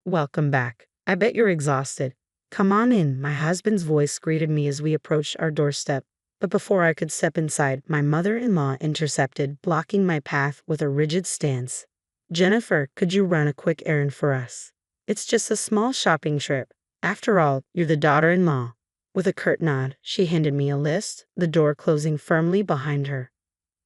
Welcome back. I bet you're exhausted. Come on in, my husband's voice greeted me as we approached our doorstep. But before I could step inside, my mother-in-law intercepted, blocking my path with a rigid stance. Jennifer, could you run a quick errand for us? It's just a small shopping trip. After all, you're the daughter-in-law. With a curt nod, she handed me a list, the door closing firmly behind her.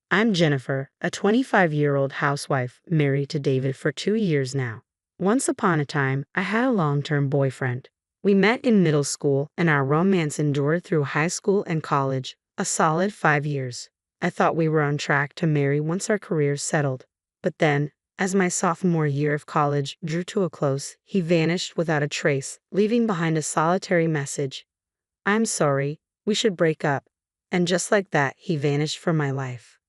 I'm Jennifer, a 25-year-old housewife, married to David for 2 years now. Once upon a time, I had a long-term boyfriend. We met in middle school, and our romance endured through high school and college, a solid 5 years. I thought we were on track to marry once our careers settled. But then, as my sophomore year of college drew to a close, he vanished without a trace, leaving behind a solitary message. I'm sorry, we should break up. And just like that, he vanished from my life.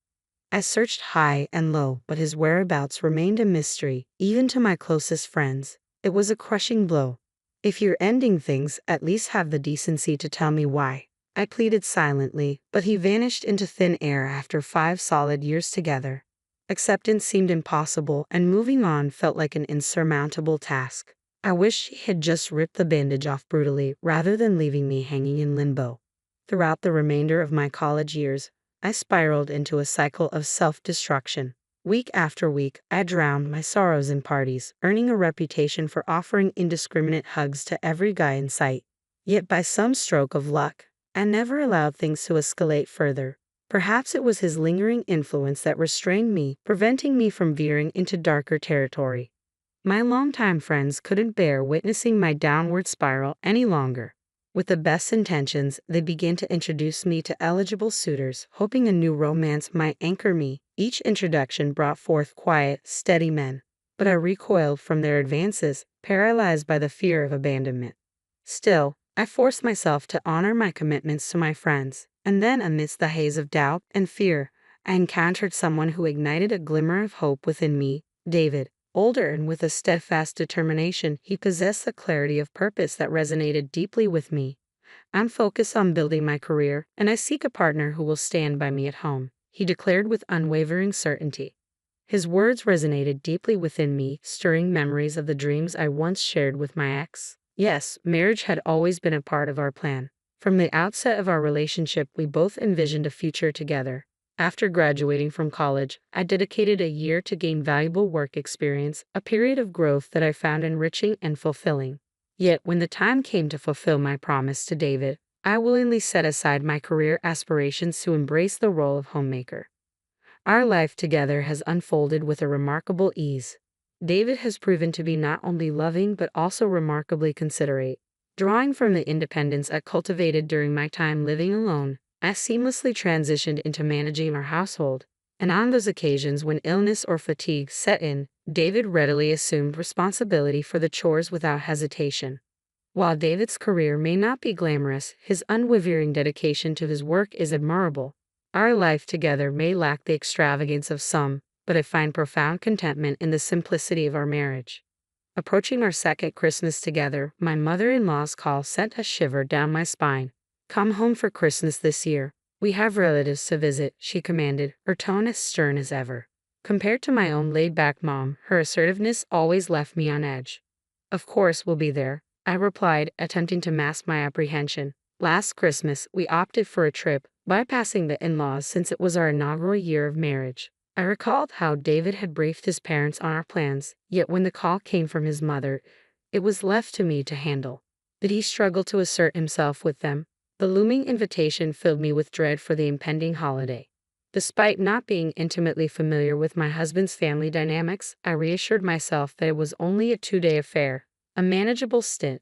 I searched high and low, but his whereabouts remained a mystery, even to my closest friends. It was a crushing blow. If you're ending things, at least have the decency to tell me why. I pleaded silently, but he vanished into thin air after 5 solid years together. Acceptance seemed impossible, and moving on felt like an insurmountable task. I wished he had just ripped the bandage off brutally, rather than leaving me hanging in limbo. Throughout the remainder of my college years, I spiraled into a cycle of self-destruction. Week after week, I drowned my sorrows in parties, earning a reputation for offering indiscriminate hugs to every guy in sight. Yet by some stroke of luck, I never allowed things to escalate further. Perhaps it was his lingering influence that restrained me, preventing me from veering into darker territory. My longtime friends couldn't bear witnessing my downward spiral any longer. With the best intentions, they began to introduce me to eligible suitors, hoping a new romance might anchor me. Each introduction brought forth quiet, steady men, but I recoiled from their advances, paralyzed by the fear of abandonment. Still, I forced myself to honor my commitments to my friends, and then amidst the haze of doubt and fear, I encountered someone who ignited a glimmer of hope within me, David. Older and with a steadfast determination, he possessed a clarity of purpose that resonated deeply with me. I'm focused on building my career, and I seek a partner who will stand by me at home, he declared with unwavering certainty. His words resonated deeply within me, stirring memories of the dreams I once shared with my ex. Yes, marriage had always been a part of our plan. From the outset of our relationship, we both envisioned a future together. After graduating from college, I dedicated a year to gain valuable work experience, a period of growth that I found enriching and fulfilling. Yet, when the time came to fulfill my promise to David, I willingly set aside my career aspirations to embrace the role of homemaker. Our life together has unfolded with a remarkable ease. David has proven to be not only loving but also remarkably considerate. Drawing from the independence I cultivated during my time living alone, I seamlessly transitioned into managing our household, and on those occasions when illness or fatigue set in, David readily assumed responsibility for the chores without hesitation. While David's career may not be glamorous, his unwavering dedication to his work is admirable. Our life together may lack the extravagance of some, but I find profound contentment in the simplicity of our marriage. Approaching our second Christmas together, my mother-in-law's call sent a shiver down my spine. Come home for Christmas this year. We have relatives to visit, she commanded, her tone as stern as ever. Compared to my own laid-back mom, her assertiveness always left me on edge. Of course we'll be there, I replied, attempting to mask my apprehension. Last Christmas, we opted for a trip, bypassing the in-laws since it was our inaugural year of marriage. I recalled how David had briefed his parents on our plans, yet when the call came from his mother, it was left to me to handle. Did he struggle to assert himself with them? The looming invitation filled me with dread for the impending holiday. Despite not being intimately familiar with my husband's family dynamics, I reassured myself that it was only a 2-day affair, a manageable stint.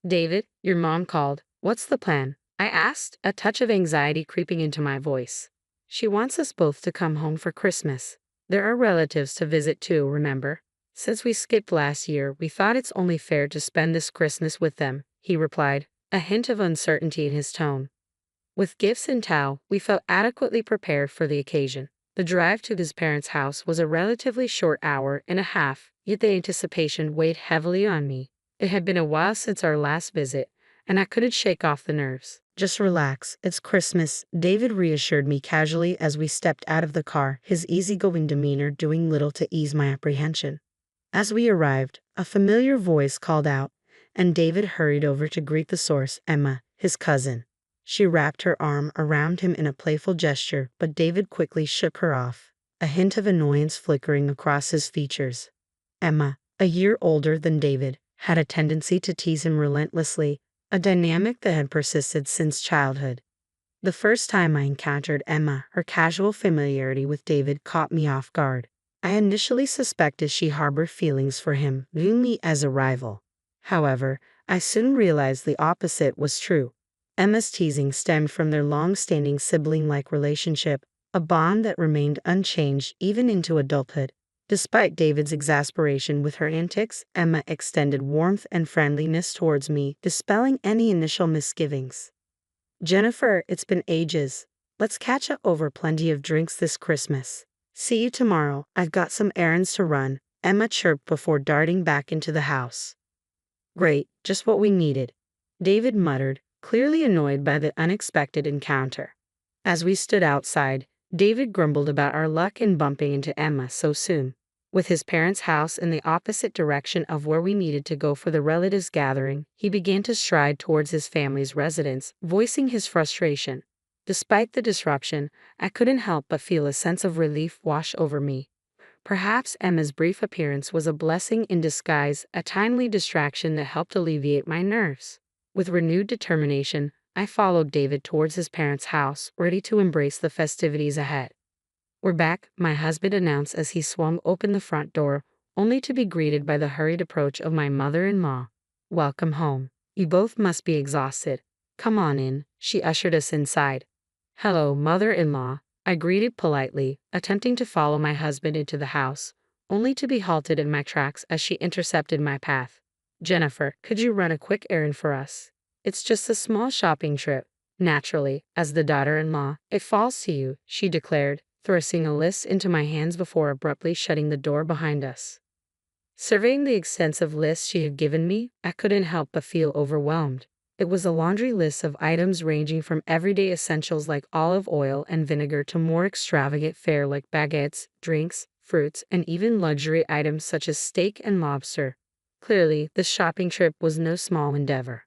David, your mom called. What's the plan? I asked, a touch of anxiety creeping into my voice. She wants us both to come home for Christmas. There are relatives to visit too, remember? Since we skipped last year, we thought it's only fair to spend this Christmas with them, he replied, a hint of uncertainty in his tone. With gifts in tow, we felt adequately prepared for the occasion. The drive to his parents' house was a relatively short hour and a half, yet the anticipation weighed heavily on me. It had been a while since our last visit, and I couldn't shake off the nerves. Just relax, it's Christmas, David reassured me casually as we stepped out of the car, his easygoing demeanor doing little to ease my apprehension. As we arrived, A familiar voice called out, and David hurried over to greet the source, Emma, his cousin. She wrapped her arm around him in a playful gesture, but David quickly shook her off, a hint of annoyance flickering across his features. Emma, a year older than David, had a tendency to tease him relentlessly, a dynamic that had persisted since childhood. The first time I encountered Emma, her casual familiarity with David caught me off guard. I initially suspected she harbored feelings for him, viewing me as a rival. However, I soon realized the opposite was true. Emma's teasing stemmed from their long-standing sibling-like relationship, a bond that remained unchanged even into adulthood. Despite David's exasperation with her antics, Emma extended warmth and friendliness towards me, dispelling any initial misgivings. "Jennifer, it's been ages. Let's catch up over plenty of drinks this Christmas. See you tomorrow. I've got some errands to run," Emma chirped before darting back into the house. "Great, just what we needed," David muttered, clearly annoyed by the unexpected encounter. As we stood outside, David grumbled about our luck in bumping into Emma so soon. With his parents' house in the opposite direction of where we needed to go for the relatives' gathering, he began to stride towards his family's residence, voicing his frustration. Despite the disruption, I couldn't help but feel a sense of relief wash over me. Perhaps Emma's brief appearance was a blessing in disguise, a timely distraction that helped alleviate my nerves. With renewed determination, I followed David towards his parents' house, ready to embrace the festivities ahead. "We're back," my husband announced as he swung open the front door, only to be greeted by the hurried approach of my mother-in-law. "Welcome home. You both must be exhausted. Come on in," she ushered us inside. "Hello, mother-in-law," I greeted politely, attempting to follow my husband into the house, only to be halted in my tracks as she intercepted my path. "Jennifer, could you run a quick errand for us? It's just a small shopping trip." "Naturally, as the daughter-in-law, it falls to you," she declared, thrusting a list into my hands before abruptly shutting the door behind us. Surveying the extensive list she had given me, I couldn't help but feel overwhelmed. It was a laundry list of items ranging from everyday essentials like olive oil and vinegar to more extravagant fare like baguettes, drinks, fruits, and even luxury items such as steak and lobster. Clearly, this shopping trip was no small endeavor.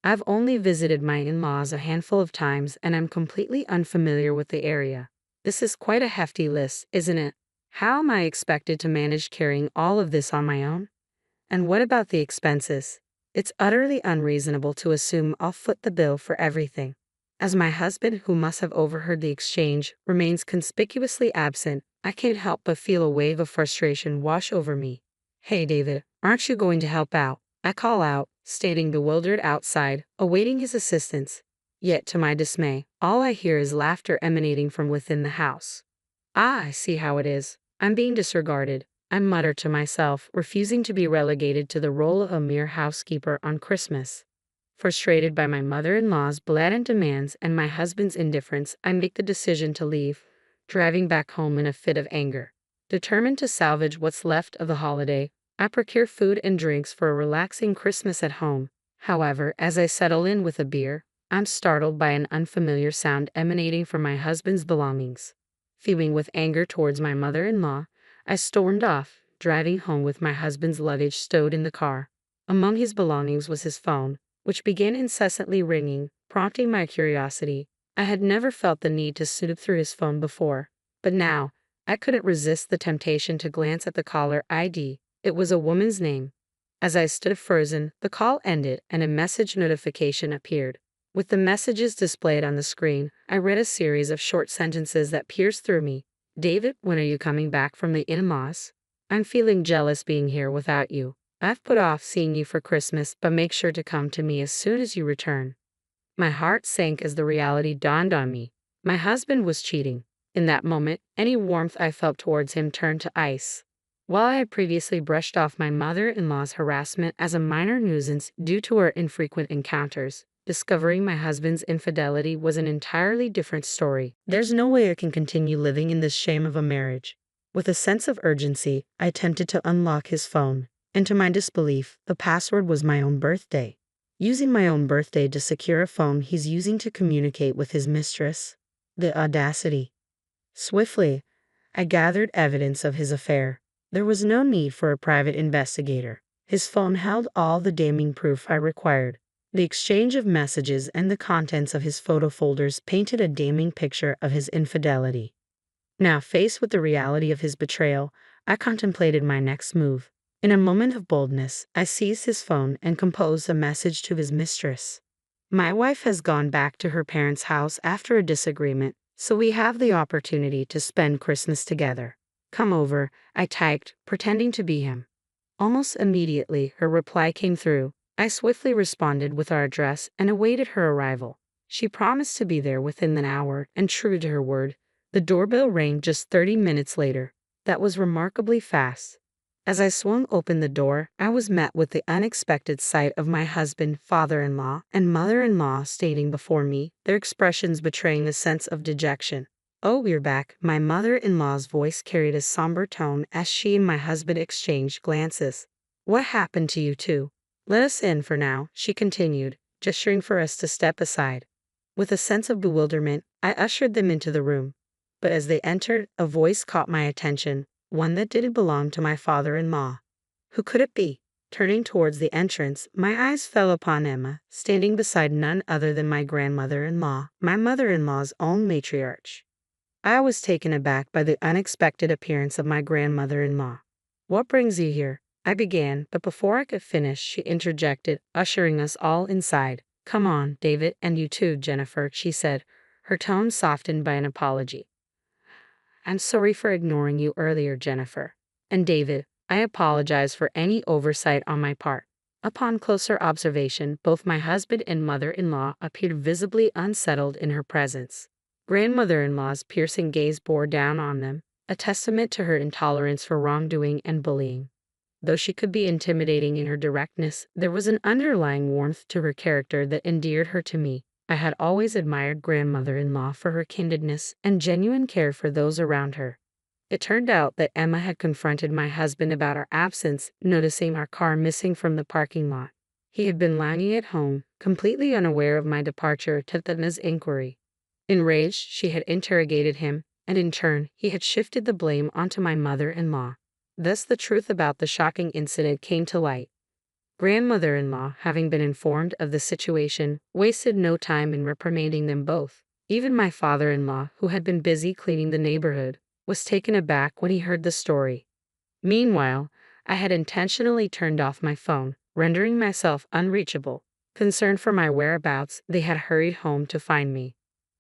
I've only visited my in-laws a handful of times and I'm completely unfamiliar with the area. This is quite a hefty list, isn't it? How am I expected to manage carrying all of this on my own? And what about the expenses? It's utterly unreasonable to assume I'll foot the bill for everything. As my husband, who must have overheard the exchange, remains conspicuously absent, I can't help but feel a wave of frustration wash over me. "Hey David, aren't you going to help out?" I call out, standing bewildered outside, awaiting his assistance. Yet to my dismay, all I hear is laughter emanating from within the house. "Ah, I see how it is. I'm being disregarded," I mutter to myself, refusing to be relegated to the role of a mere housekeeper on Christmas. Frustrated by my mother-in-law's blatant demands and my husband's indifference, I make the decision to leave, driving back home in a fit of anger. Determined to salvage what's left of the holiday, I procure food and drinks for a relaxing Christmas at home. However, as I settle in with a beer, I'm startled by an unfamiliar sound emanating from my husband's belongings. Fuming with anger towards my mother-in-law, I stormed off, driving home with my husband's luggage stowed in the car. Among his belongings was his phone, which began incessantly ringing, prompting my curiosity. I had never felt the need to snoop through his phone before, but now, I couldn't resist the temptation to glance at the caller ID. It was a woman's name. As I stood frozen, the call ended and a message notification appeared. With the messages displayed on the screen, I read a series of short sentences that pierced through me. "David, when are you coming back from the in-laws? I'm feeling jealous being here without you. I've put off seeing you for Christmas, but make sure to come to me as soon as you return." My heart sank as the reality dawned on me. My husband was cheating. In that moment, any warmth I felt towards him turned to ice. While I had previously brushed off my mother-in-law's harassment as a minor nuisance due to our infrequent encounters, discovering my husband's infidelity was an entirely different story. There's no way I can continue living in this shame of a marriage. With a sense of urgency, I attempted to unlock his phone, and to my disbelief, the password was my own birthday. Using my own birthday to secure a phone he's using to communicate with his mistress. The audacity. Swiftly, I gathered evidence of his affair. There was no need for a private investigator. His phone held all the damning proof I required. The exchange of messages and the contents of his photo folders painted a damning picture of his infidelity. Now, faced with the reality of his betrayal, I contemplated my next move. In a moment of boldness, I seized his phone and composed a message to his mistress. My wife has gone back to her parents' house after a disagreement, so we have the opportunity to spend Christmas together. Come over, I typed, pretending to be him. Almost immediately, her reply came through. I swiftly responded with our address and awaited her arrival. She promised to be there within an hour, and true to her word, the doorbell rang just 30 minutes later. That was remarkably fast. As I swung open the door, I was met with the unexpected sight of my husband, father-in-law, and mother-in-law standing before me, their expressions betraying a sense of dejection. "Oh, we're back." My mother-in-law's voice carried a somber tone as she and my husband exchanged glances. "What happened to you two? Let us in for now," she continued, gesturing for us to step aside. With a sense of bewilderment, I ushered them into the room. But as they entered, a voice caught my attention, one that didn't belong to my father-in-law. Who could it be? Turning towards the entrance, my eyes fell upon Emma, standing beside none other than my grandmother-in-law, my mother-in-law's own matriarch. I was taken aback by the unexpected appearance of my grandmother-in-law. "What brings you here?" I began, but before I could finish, she interjected, ushering us all inside. "Come on, David, and you too, Jennifer," she said, her tone softened by an apology. "I'm sorry for ignoring you earlier, Jennifer. And David, I apologize for any oversight on my part." Upon closer observation, both my husband and mother-in-law appeared visibly unsettled in her presence. Grandmother-in-law's piercing gaze bore down on them, a testament to her intolerance for wrongdoing and bullying. Though she could be intimidating in her directness, there was an underlying warmth to her character that endeared her to me. I had always admired grandmother-in-law for her candidness and genuine care for those around her. It turned out that Emma had confronted my husband about our absence, noticing our car missing from the parking lot. He had been lounging at home, completely unaware of my departure, to Thetna's inquiry. Enraged, she had interrogated him, and in turn, he had shifted the blame onto my mother-in-law. Thus the truth about the shocking incident came to light. Grandmother-in-law, having been informed of the situation, wasted no time in reprimanding them both. Even my father-in-law, who had been busy cleaning the neighborhood, was taken aback when he heard the story. Meanwhile, I had intentionally turned off my phone, rendering myself unreachable. Concerned for my whereabouts, they had hurried home to find me.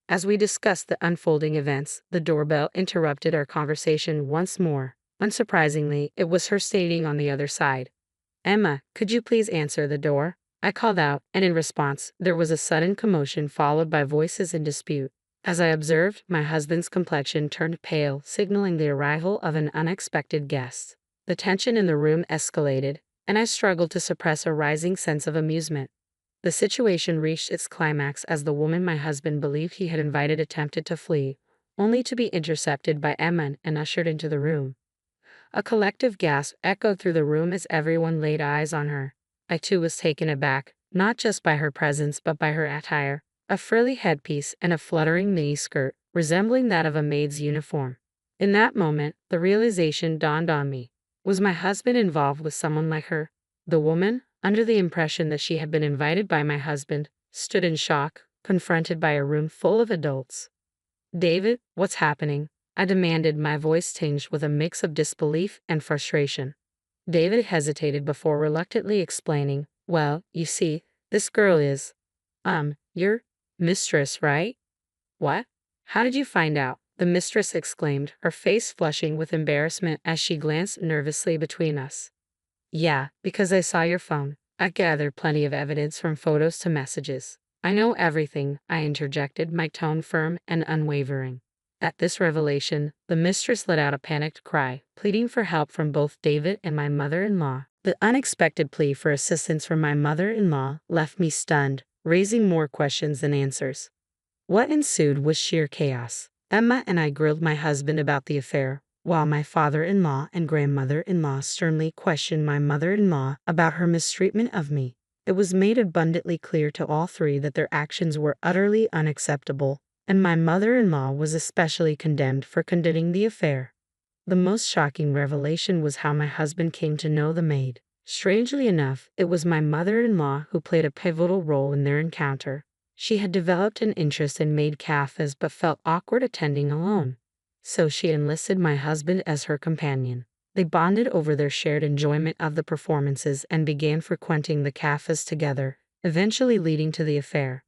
As we discussed the unfolding events, the doorbell interrupted our conversation once more. Unsurprisingly, it was her standing on the other side. "Emma, could you please answer the door?" I called out, and in response, there was a sudden commotion followed by voices in dispute. As I observed, my husband's complexion turned pale, signaling the arrival of an unexpected guest. The tension in the room escalated, and I struggled to suppress a rising sense of amusement. The situation reached its climax as the woman my husband believed he had invited attempted to flee, only to be intercepted by Emma and ushered into the room. A collective gasp echoed through the room as everyone laid eyes on her. I too was taken aback, not just by her presence but by her attire, a frilly headpiece and a fluttering miniskirt, resembling that of a maid's uniform. In that moment, the realization dawned on me. Was my husband involved with someone like her? The woman, under the impression that she had been invited by my husband, stood in shock, confronted by a room full of adults. "David, what's happening?" I demanded, my voice tinged with a mix of disbelief and frustration. David hesitated before reluctantly explaining, "Well, you see, this girl is, your mistress, right?" "What? How did you find out?" the mistress exclaimed, her face flushing with embarrassment as she glanced nervously between us. "Yeah, because I saw your phone. I gathered plenty of evidence from photos to messages." "I know everything," I interjected, my tone firm and unwavering. At this revelation, the mistress let out a panicked cry, pleading for help from both David and my mother-in-law. The unexpected plea for assistance from my mother-in-law left me stunned, raising more questions than answers. What ensued was sheer chaos. Emma and I grilled my husband about the affair, while my father-in-law and grandmother-in-law sternly questioned my mother-in-law about her mistreatment of me. It was made abundantly clear to all three that their actions were utterly unacceptable, and my mother-in-law was especially condemned for condoning the affair. The most shocking revelation was how my husband came to know the maid. Strangely enough, it was my mother-in-law who played a pivotal role in their encounter. She had developed an interest in maid cafes but felt awkward attending alone. So she enlisted my husband as her companion. They bonded over their shared enjoyment of the performances and began frequenting the cafes together, eventually leading to the affair.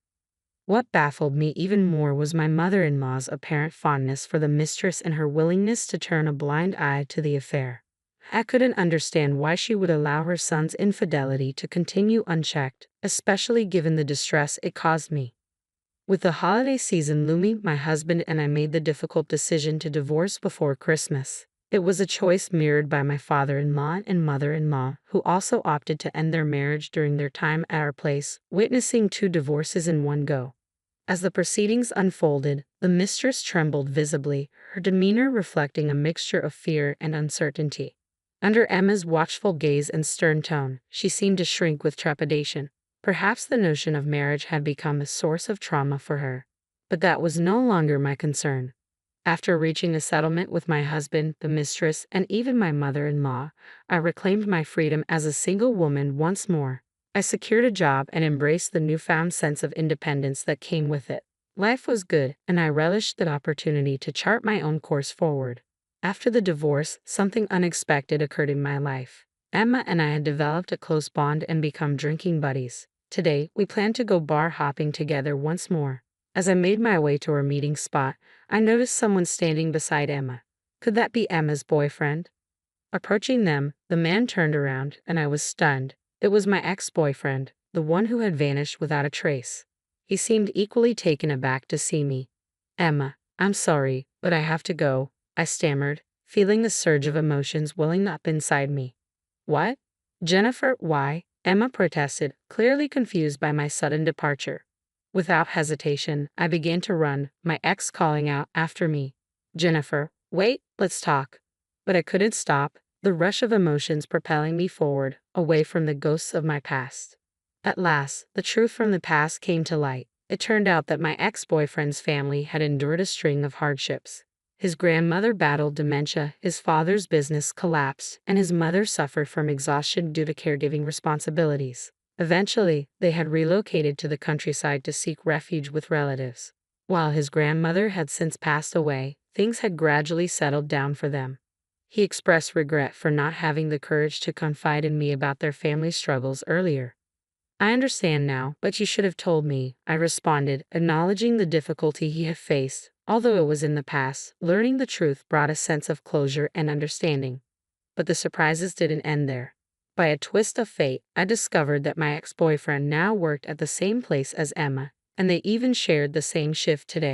What baffled me even more was my mother-in-law's apparent fondness for the mistress and her willingness to turn a blind eye to the affair. I couldn't understand why she would allow her son's infidelity to continue unchecked, especially given the distress it caused me. With the holiday season looming, my husband and I made the difficult decision to divorce before Christmas. It was a choice mirrored by my father-in-law and mother-in-law, who also opted to end their marriage during their time at our place, witnessing 2 divorces in one go. As the proceedings unfolded, the mistress trembled visibly, her demeanor reflecting a mixture of fear and uncertainty. Under Emma's watchful gaze and stern tone, she seemed to shrink with trepidation. Perhaps the notion of marriage had become a source of trauma for her. But that was no longer my concern. After reaching a settlement with my husband, the mistress, and even my mother-in-law, I reclaimed my freedom as a single woman once more. I secured a job and embraced the newfound sense of independence that came with it. Life was good, and I relished the opportunity to chart my own course forward. After the divorce, something unexpected occurred in my life. Emma and I had developed a close bond and become drinking buddies. Today, we plan to go bar hopping together once more. As I made my way to our meeting spot, I noticed someone standing beside Emma. Could that be Emma's boyfriend? Approaching them, the man turned around, and I was stunned. It was my ex-boyfriend, the one who had vanished without a trace. He seemed equally taken aback to see me. "Emma, I'm sorry, but I have to go," I stammered, feeling the surge of emotions welling up inside me. "What? Jennifer, why?" Emma protested, clearly confused by my sudden departure. Without hesitation, I began to run, my ex calling out after me, "Jennifer, wait, let's talk." But I couldn't stop, the rush of emotions propelling me forward, away from the ghosts of my past. At last, the truth from the past came to light. It turned out that my ex-boyfriend's family had endured a string of hardships. His grandmother battled dementia, his father's business collapsed, and his mother suffered from exhaustion due to caregiving responsibilities. Eventually, they had relocated to the countryside to seek refuge with relatives. While his grandmother had since passed away, things had gradually settled down for them. He expressed regret for not having the courage to confide in me about their family struggles earlier. "I understand now, but you should have told me," I responded, acknowledging the difficulty he had faced. Although it was in the past, learning the truth brought a sense of closure and understanding. But the surprises didn't end there. By a twist of fate, I discovered that my ex-boyfriend now worked at the same place as Emma, and they even shared the same shift today.